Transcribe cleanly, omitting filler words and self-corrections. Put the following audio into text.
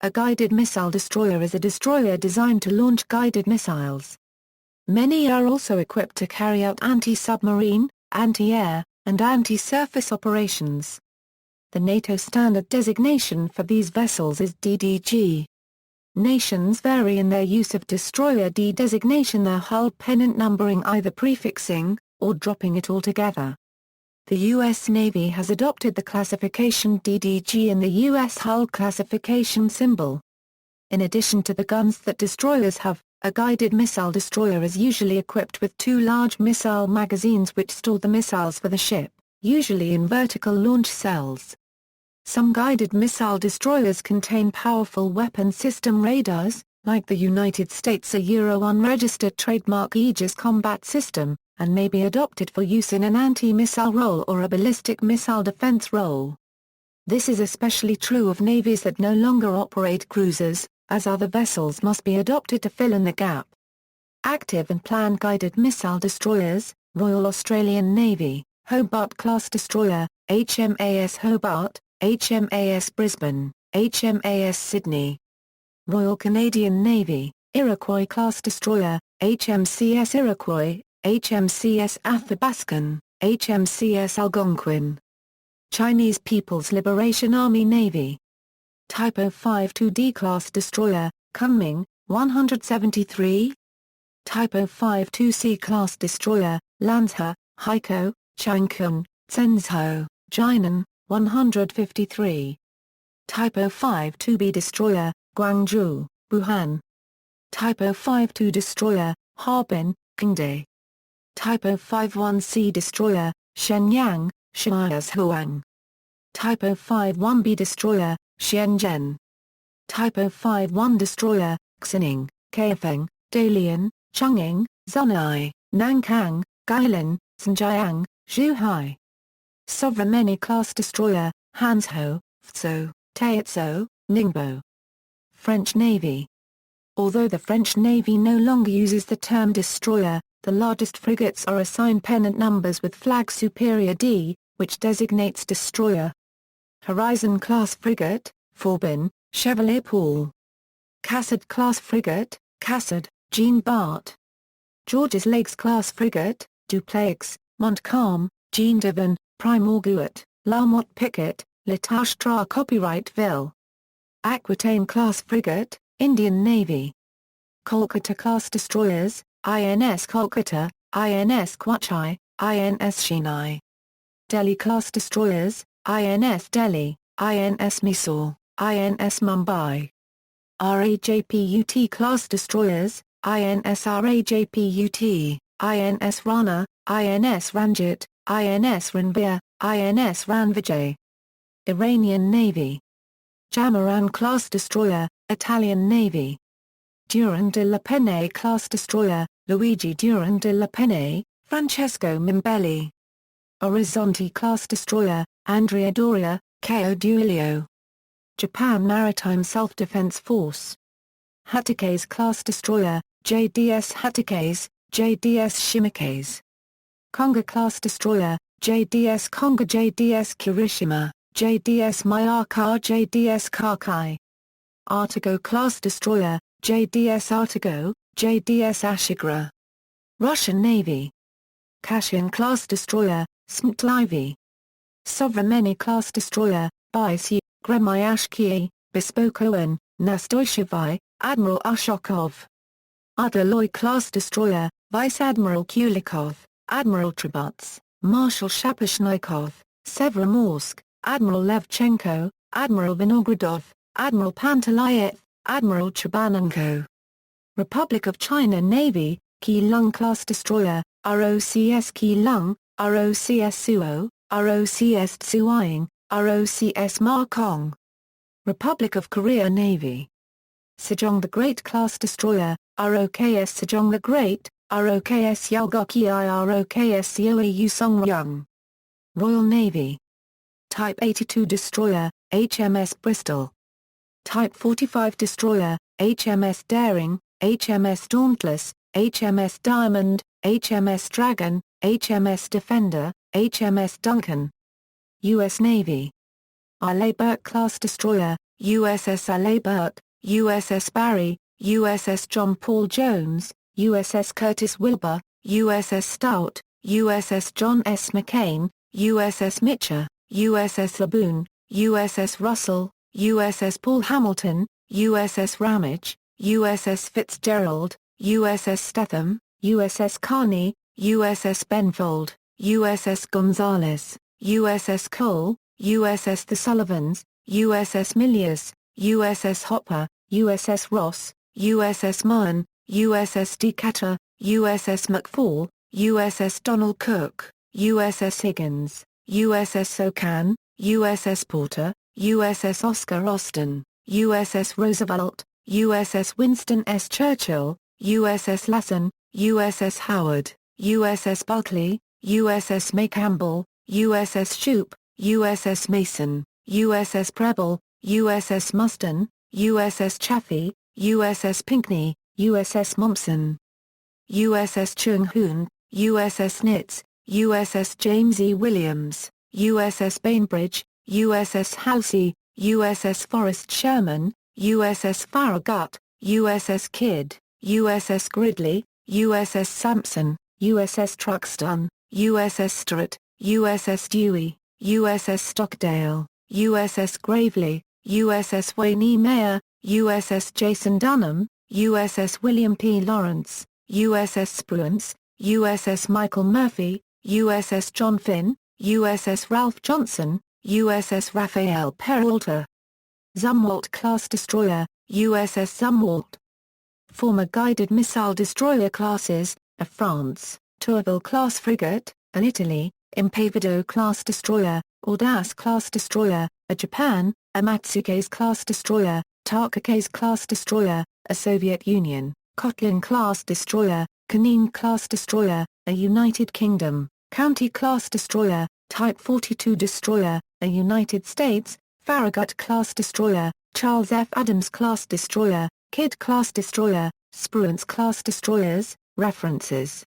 A guided missile destroyer is a destroyer designed to launch guided missiles. Many are also equipped to carry out anti-submarine, anti-air, and anti-surface operations. The NATO standard designation for these vessels is DDG. Nations vary in their use of destroyer D designation, their hull pennant numbering, either prefixing, or dropping it altogether. The U.S. Navy has adopted the classification DDG in the U.S. hull classification symbol. In addition to the guns that destroyers have, a guided missile destroyer is usually equipped with 2 large missile magazines which store the missiles for the ship, usually in vertical launch cells. Some guided missile destroyers contain powerful weapon system radars, like the United States Aegis unregistered trademark Aegis combat system, and may be adopted for use in an anti-missile role or a ballistic missile defense role. This is especially true of navies that no longer operate cruisers, as other vessels must be adopted to fill in the gap. Active and planned guided missile destroyers: Royal Australian Navy, Hobart-class destroyer, HMAS Hobart, HMAS Brisbane, HMAS Sydney. Royal Canadian Navy, Iroquois-class destroyer, HMCS Iroquois, HMCS Athabascan, HMCS Algonquin. Chinese People's Liberation Army Navy. Type 052D-class destroyer, Kunming, 173. Type 052C-class destroyer, Lanzhou, Haikou, Changkung, Zhenzhou, Jinan, 153. Type 052B destroyer, Guangzhou, Wuhan. Type 052 destroyer, Harbin, Qingdao. Type 051C destroyer, Shenyang, Shijiazhuang. Type 051B destroyer, Shenzhen. Type 051 destroyer, Xining, Kaifeng, Dalian, Chongqing, Zhonai, Nankang, Guilin, Xinjiang, Zhuhai. Sovereign-class destroyer, Hanzhou, Fuzhou, Taizhou, Ningbo. French Navy. Although the French Navy no longer uses the term destroyer, the largest frigates are assigned pennant numbers with flag superior D, which designates destroyer. Horizon-class frigate, Forbin, Chevalier Paul. Cassard-class frigate, Cassard, Jean Bart. Georges Lakes-class frigate, Dupleix, Montcalm, Jean Devon, Prime Auguet, La Motte Pickett, Latouche Tra. Copyright Ville. Aquitaine-class frigate, Indian Navy. Kolkata-class destroyers, INS Kolkata, INS Quachai, INS Chennai. Delhi-class destroyers, INS Delhi, INS Mysore, INS Mumbai. RAJPUT-class destroyers, INS RAJPUT, INS Rana, INS Ranjit, INS Ranveer, INS Ranvijay. Iranian Navy. Jamaran-class destroyer, Italian Navy. Durand de la Penne-class destroyer, Luigi Durand de la Penne, Francesco Mimbelli. Orizzonte-class destroyer, Andrea Doria, Ko Duilio. Japan Maritime Self-Defense Force. Hatakase-class destroyer, JDS Hatakase, JDS Shimokase. Konga-class destroyer, JDS Konga, JDS Kirishima, JDS Myaka, JDS Kakai. Artigo-class destroyer, JDS Artigo, JDS Ashigra. Russian Navy. Kashin-class destroyer, Smutlivy. Sovremeny-class destroyer, Baisy, Gremyashki, Bespokovan, Nastoyshevy, Admiral Ushakov. Udaloy-class destroyer, Vice Admiral Kulikov, Admiral Tributs, Marshal Shaposhnikov, Severomorsk, Admiral Levchenko, Admiral Vinogradov, Admiral Pantalayev, Admiral Chabanenko. Republic of China Navy, Keelung-class destroyer, ROCS Keelung, ROCS Suo, ROCS Tsuiying, ROCS Markong. Republic of Korea Navy. Sejong the Great-class destroyer, ROKS Sejong the Great, ROKS Yalgoki ROKS Yeoi Yusongryung. Royal Navy. Type 82 destroyer, HMS Bristol. Type 45 destroyer, HMS Daring, HMS Dauntless, HMS Diamond, HMS Dragon, HMS Defender, HMS Duncan. U.S. Navy. Arleigh Burke-class destroyer, USS Alabert, USS Barry, USS John Paul Jones, USS Curtis Wilbur, USS Stout, USS John S. McCain, USS Mitchell, USS Laboon, USS Russell, USS Paul Hamilton, USS Ramage, USS Fitzgerald, USS Statham, USS Carney, USS Benfold, USS Gonzales, USS Cole, USS The Sullivans, USS Milliers, USS Hopper, USS Ross, USS Mahon, USS Decatur, USS McFall, USS Donald Cook, USS Higgins, USS Okan, USS Porter, USS Oscar Austin, USS Roosevelt, USS Winston S. Churchill, USS Lassen, USS Howard, USS Bulkley, USS May Campbell, USS Shoup, USS Mason, USS Preble, USS Muston, USS Chaffee, USS Pinckney, USS Mompson, USS Chung Hoon, USS Nitz, USS James E. Williams, USS Bainbridge, USS Halsey, USS Forrest Sherman, USS Farragut, USS Kidd, USS Gridley, USS Sampson, USS Truxtun, USS Sturt, USS Dewey, USS Stockdale, USS Gravely, USS Wayne E. Mayer, USS Jason Dunham, USS William P. Lawrence, USS Spruance, USS Michael Murphy, USS John Finn, USS Ralph Johnson, USS Rafael Peralta. Zumwalt-class destroyer, USS Zumwalt. Former guided missile destroyer classes, a France, Tourville-class frigate, an Italy, Impavido-class destroyer, Audace-class destroyer, a Japan, a Matsugaze-class destroyer, Takakase-class destroyer, a Soviet Union, Kotlin-class destroyer, Kanine-class destroyer, a United Kingdom, County-class destroyer, Type 42 destroyer, a United States, Farragut-class destroyer, Charles F. Adams-class destroyer, Kidd-class destroyer, Spruance-class destroyers. References